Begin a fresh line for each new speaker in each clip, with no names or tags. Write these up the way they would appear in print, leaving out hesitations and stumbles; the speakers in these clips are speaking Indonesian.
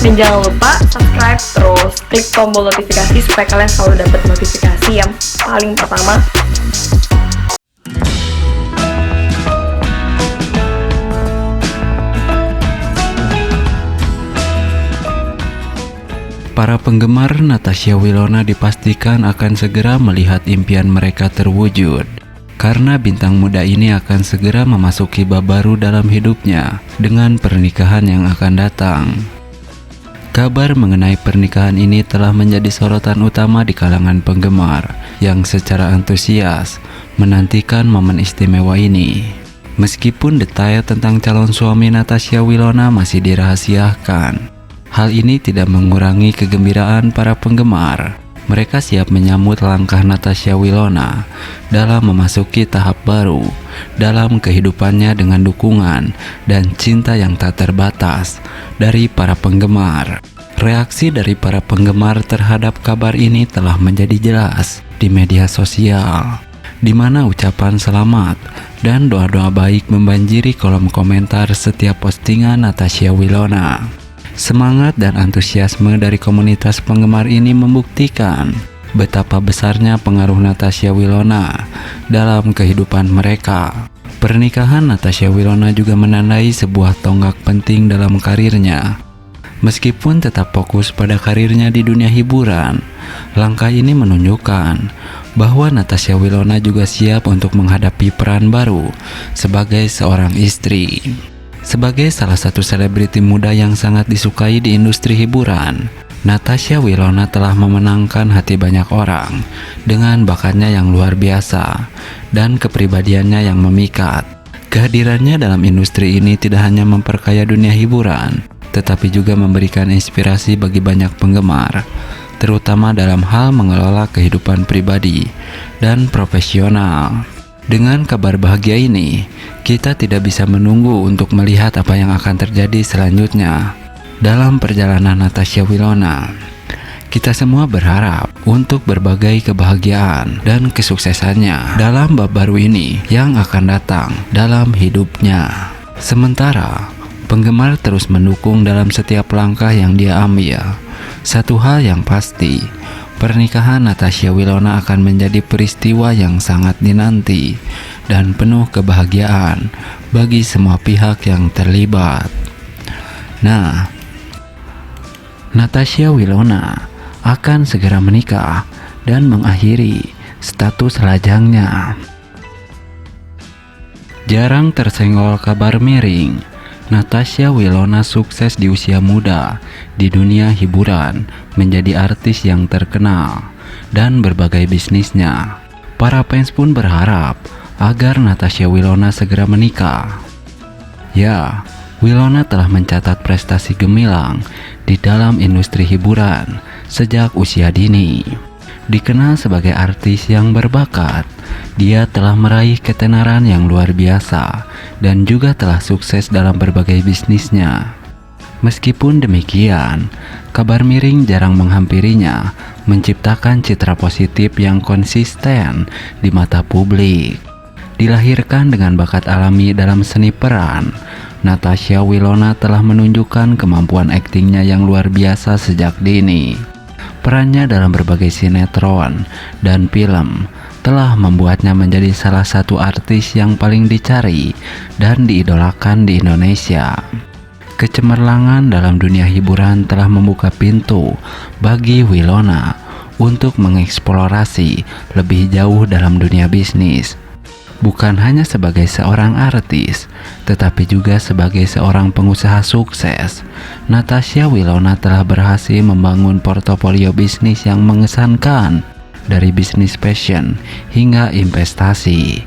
Dan jangan lupa subscribe, terus klik tombol notifikasi supaya kalian selalu dapat notifikasi yang paling pertama.
Para penggemar Natasha Wilona dipastikan akan segera melihat impian mereka terwujud, karena bintang muda ini akan segera memasuki bab baru dalam hidupnya dengan pernikahan yang akan datang. Kabar mengenai pernikahan ini telah menjadi sorotan utama di kalangan penggemar yang secara antusias menantikan momen istimewa ini. Meskipun detail tentang calon suami Natasha Wilona masih dirahasiakan, hal ini tidak mengurangi kegembiraan para penggemar. Mereka siap menyambut langkah Natasha Wilona dalam memasuki tahap baru dalam kehidupannya dengan dukungan dan cinta yang tak terbatas dari para penggemar. Reaksi dari para penggemar terhadap kabar ini telah menjadi jelas di media sosial, di mana ucapan selamat dan doa-doa baik membanjiri kolom komentar setiap postingan Natasha Wilona. Semangat dan antusiasme dari komunitas penggemar ini membuktikan betapa besarnya pengaruh Natasha Wilona dalam kehidupan mereka. Pernikahan Natasha Wilona juga menandai sebuah tonggak penting dalam karirnya. Meskipun tetap fokus pada karirnya di dunia hiburan, langkah ini menunjukkan bahwa Natasha Wilona juga siap untuk menghadapi peran baru sebagai seorang istri. Sebagai salah satu selebriti muda yang sangat disukai di industri hiburan, Natasha Wilona telah memenangkan hati banyak orang dengan bakatnya yang luar biasa dan kepribadiannya yang memikat. Kehadirannya dalam industri ini tidak hanya memperkaya dunia hiburan, tetapi juga memberikan inspirasi bagi banyak penggemar, terutama dalam hal mengelola kehidupan pribadi dan profesional. Dengan kabar bahagia ini, kita tidak bisa menunggu untuk melihat apa yang akan terjadi selanjutnya dalam perjalanan Natasha Wilona. Kita semua berharap untuk berbagai kebahagiaan dan kesuksesannya dalam bab baru ini yang akan datang dalam hidupnya. Sementara penggemar terus mendukung dalam setiap langkah yang dia ambil. Satu hal yang pasti, pernikahan Natasha Wilona akan menjadi peristiwa yang sangat dinanti dan penuh kebahagiaan bagi semua pihak yang terlibat. Nah, Natasha Wilona akan segera menikah dan mengakhiri status lajangnya. Jarang tersenggol kabar miring, Natasha Wilona sukses di usia muda di dunia hiburan, menjadi artis yang terkenal dan berbagai bisnisnya. Para fans pun berharap agar Natasha Wilona segera menikah. Ya, Wilona telah mencatat prestasi gemilang di dalam industri hiburan sejak usia dini. Dikenal sebagai artis yang berbakat, dia telah meraih ketenaran yang luar biasa dan juga telah sukses dalam berbagai bisnisnya. Meskipun demikian, kabar miring jarang menghampirinya, menciptakan citra positif yang konsisten di mata publik. Dilahirkan dengan bakat alami dalam seni peran, Natasha Wilona telah menunjukkan kemampuan aktingnya yang luar biasa sejak dini. Perannya dalam berbagai sinetron dan film telah membuatnya menjadi salah satu artis yang paling dicari dan diidolakan di Indonesia. Kecemerlangan dalam dunia hiburan telah membuka pintu bagi Wilona untuk mengeksplorasi lebih jauh dalam dunia bisnis. Bukan hanya sebagai seorang artis, tetapi juga sebagai seorang pengusaha sukses. Natasha Wilona telah berhasil membangun portofolio bisnis yang mengesankan, dari bisnis fashion hingga investasi.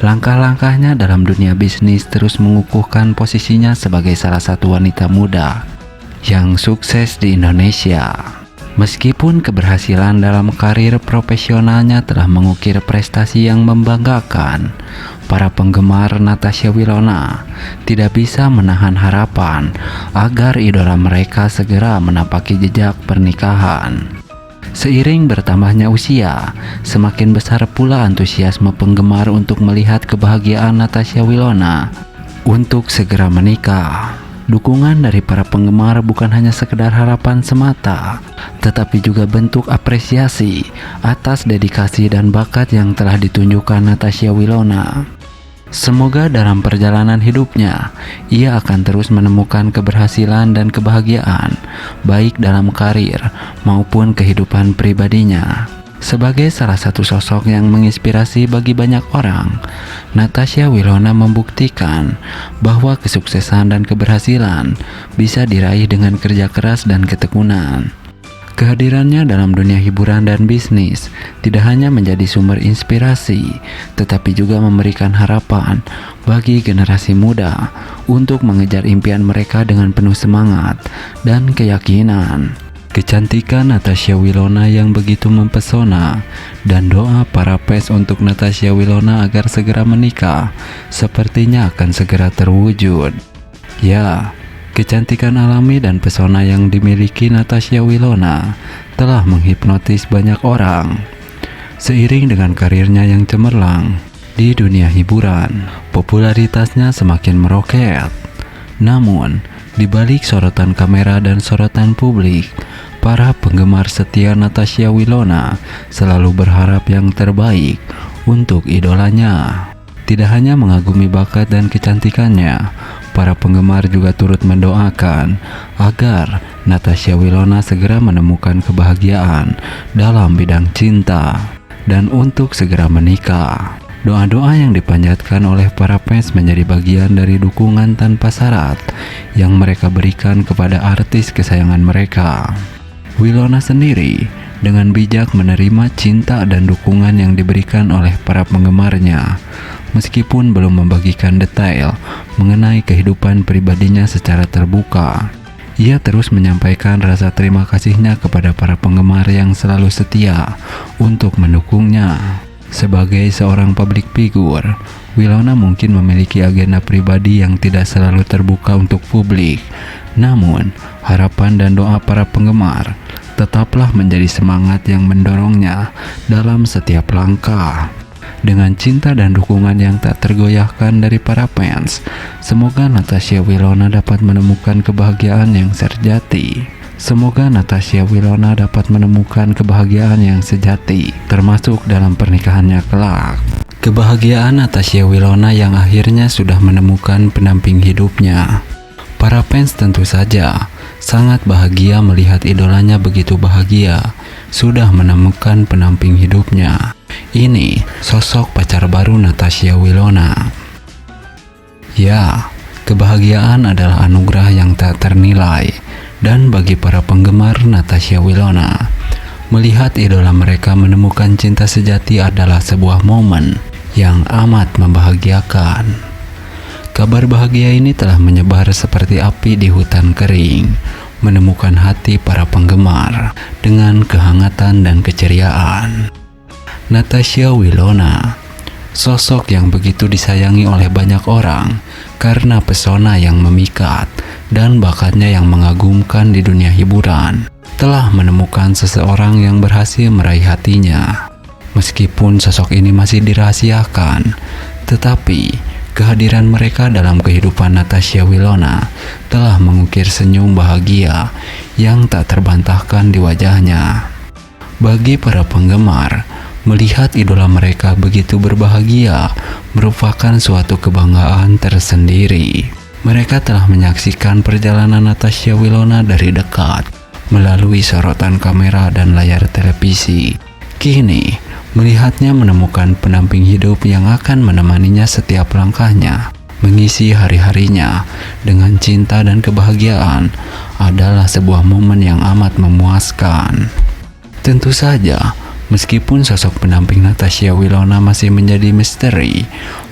Langkah-langkahnya dalam dunia bisnis terus mengukuhkan posisinya sebagai salah satu wanita muda yang sukses di Indonesia. Meskipun keberhasilan dalam karir profesionalnya telah mengukir prestasi yang membanggakan, para penggemar Natasha Wilona tidak bisa menahan harapan agar idola mereka segera menapaki jejak pernikahan. Seiring bertambahnya usia, semakin besar pula antusiasme penggemar untuk melihat kebahagiaan Natasha Wilona untuk segera menikah. Dukungan dari para penggemar bukan hanya sekedar harapan semata, tetapi juga bentuk apresiasi atas dedikasi dan bakat yang telah ditunjukkan Natasha Wilona. Semoga dalam perjalanan hidupnya, ia akan terus menemukan keberhasilan dan kebahagiaan, baik dalam karir maupun kehidupan pribadinya. Sebagai salah satu sosok yang menginspirasi bagi banyak orang, Natasha Wilona membuktikan bahwa kesuksesan dan keberhasilan bisa diraih dengan kerja keras dan ketekunan. Kehadirannya dalam dunia hiburan dan bisnis tidak hanya menjadi sumber inspirasi, tetapi juga memberikan harapan bagi generasi muda untuk mengejar impian mereka dengan penuh semangat dan keyakinan. Kecantikan Natasha Wilona yang begitu mempesona dan doa para fans untuk Natasha Wilona agar segera menikah sepertinya akan segera terwujud. Ya, kecantikan alami dan pesona yang dimiliki Natasha Wilona telah menghipnotis banyak orang. Seiring dengan karirnya yang cemerlang di dunia hiburan, popularitasnya semakin meroket. Namun, di balik sorotan kamera dan sorotan publik, para penggemar setia Natasha Wilona selalu berharap yang terbaik untuk idolanya. Tidak hanya mengagumi bakat dan kecantikannya, para penggemar juga turut mendoakan agar Natasha Wilona segera menemukan kebahagiaan dalam bidang cinta dan untuk segera menikah. Doa-doa yang dipanjatkan oleh para fans menjadi bagian dari dukungan tanpa syarat yang mereka berikan kepada artis kesayangan mereka. Wilona sendiri dengan bijak menerima cinta dan dukungan yang diberikan oleh para penggemarnya, meskipun belum membagikan detail mengenai kehidupan pribadinya secara terbuka. Ia terus menyampaikan rasa terima kasihnya kepada para penggemar yang selalu setia untuk mendukungnya. Sebagai seorang public figure, Wilona mungkin memiliki agenda pribadi yang tidak selalu terbuka untuk publik. Namun, harapan dan doa para penggemar tetaplah menjadi semangat yang mendorongnya dalam setiap langkah. Dengan cinta dan dukungan yang tak tergoyahkan dari para fans, semoga Natasha Wilona dapat menemukan kebahagiaan yang sejati. Semoga Natasha Wilona dapat menemukan kebahagiaan yang sejati, termasuk dalam pernikahannya kelak. Kebahagiaan Natasha Wilona yang akhirnya sudah menemukan pendamping hidupnya. Para fans tentu saja sangat bahagia melihat idolanya begitu bahagia, sudah menemukan pendamping hidupnya. Ini sosok pacar baru Natasha Wilona. Ya, kebahagiaan adalah anugerah yang tak ternilai. Dan bagi para penggemar Natasha Wilona, melihat idola mereka menemukan cinta sejati adalah sebuah momen yang amat membahagiakan. Kabar bahagia ini telah menyebar seperti api di hutan kering, menemukan hati para penggemar dengan kehangatan dan keceriaan. Natasha Wilona, sosok yang begitu disayangi oleh banyak orang karena pesona yang memikat dan bakatnya yang mengagumkan di dunia hiburan, telah menemukan seseorang yang berhasil meraih hatinya. Meskipun sosok ini masih dirahasiakan, tetapi kehadiran mereka dalam kehidupan Natasha Wilona telah mengukir senyum bahagia yang tak terbantahkan di wajahnya. Bagi para penggemar, melihat idola mereka begitu berbahagia merupakan suatu kebanggaan tersendiri. Mereka telah menyaksikan perjalanan Natasha Wilona dari dekat melalui sorotan kamera dan layar televisi. Kini, melihatnya menemukan pendamping hidup yang akan menemaninya setiap langkahnya, mengisi hari-harinya dengan cinta dan kebahagiaan adalah sebuah momen yang amat memuaskan. Tentu saja, meskipun sosok pendamping Natasha Wilona masih menjadi misteri,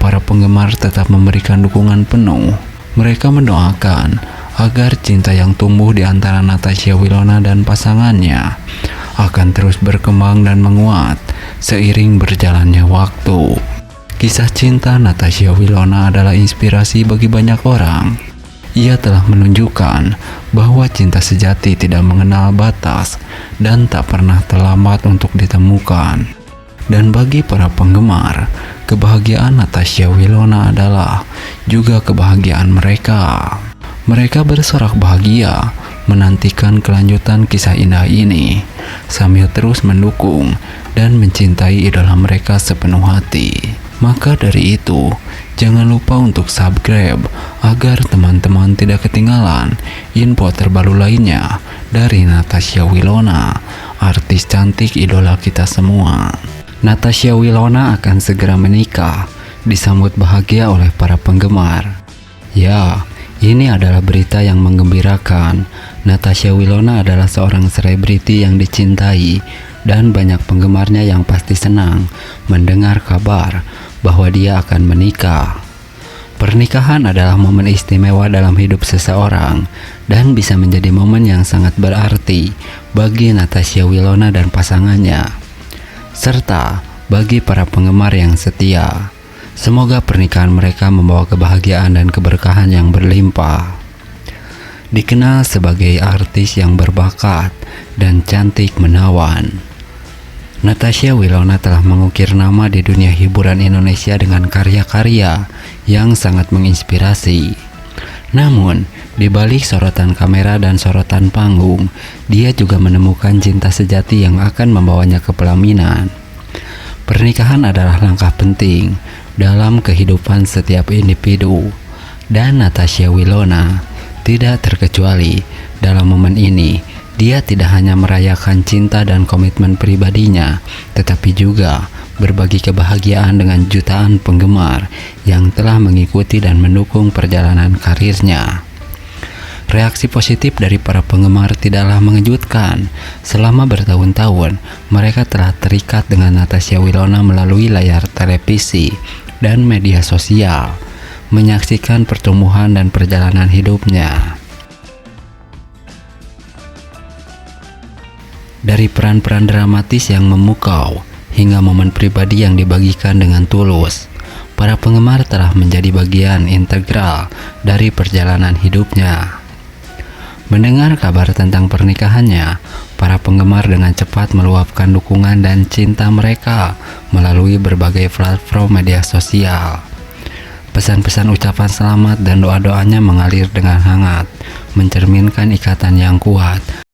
para penggemar tetap memberikan dukungan penuh. Mereka mendoakan agar cinta yang tumbuh di antara Natasha Wilona dan pasangannya akan terus berkembang dan menguat seiring berjalannya waktu. Kisah cinta Natasha Wilona adalah inspirasi bagi banyak orang. Ia telah menunjukkan bahwa cinta sejati tidak mengenal batas dan tak pernah terlambat untuk ditemukan. Dan bagi para penggemar, kebahagiaan Natasha Wilona adalah juga kebahagiaan mereka. Mereka bersorak bahagia menantikan kelanjutan kisah indah ini sambil terus mendukung dan mencintai idola mereka sepenuh hati. Maka dari itu, jangan lupa untuk subscribe agar teman-teman tidak ketinggalan info terbaru lainnya dari Natasha Wilona, artis cantik idola kita semua. Natasha Wilona akan segera menikah, disambut bahagia oleh para penggemar. Ya, ini adalah berita yang menggembirakan. Natasha Wilona adalah seorang selebriti yang dicintai dan banyak penggemarnya yang pasti senang mendengar kabar bahwa dia akan menikah. Pernikahan adalah momen istimewa dalam hidup seseorang dan bisa menjadi momen yang sangat berarti bagi Natasha Wilona dan pasangannya, serta bagi para penggemar yang setia. Semoga pernikahan mereka membawa kebahagiaan dan keberkahan yang berlimpah. Dikenal sebagai artis yang berbakat dan cantik menawan, Natasha Wilona telah mengukir nama di dunia hiburan Indonesia dengan karya-karya yang sangat menginspirasi. Namun, di balik sorotan kamera dan sorotan panggung, dia juga menemukan cinta sejati yang akan membawanya ke pelaminan. Pernikahan adalah langkah penting dalam kehidupan setiap individu, dan Natasha Wilona tidak terkecuali. Dalam momen ini, dia tidak hanya merayakan cinta dan komitmen pribadinya, tetapi juga berbagi kebahagiaan dengan jutaan penggemar yang telah mengikuti dan mendukung perjalanan karirnya. Reaksi positif dari para penggemar tidaklah mengejutkan. Selama bertahun-tahun, mereka telah terikat dengan Natasha Wilona melalui layar televisi dan media sosial, menyaksikan pertumbuhan dan perjalanan hidupnya. Dari peran-peran dramatis yang memukau hingga momen pribadi yang dibagikan dengan tulus, para penggemar telah menjadi bagian integral dari perjalanan hidupnya. Mendengar kabar tentang pernikahannya, para penggemar dengan cepat meluapkan dukungan dan cinta mereka melalui berbagai platform media sosial. Pesan-pesan ucapan selamat dan doa-doanya mengalir dengan hangat, mencerminkan ikatan yang kuat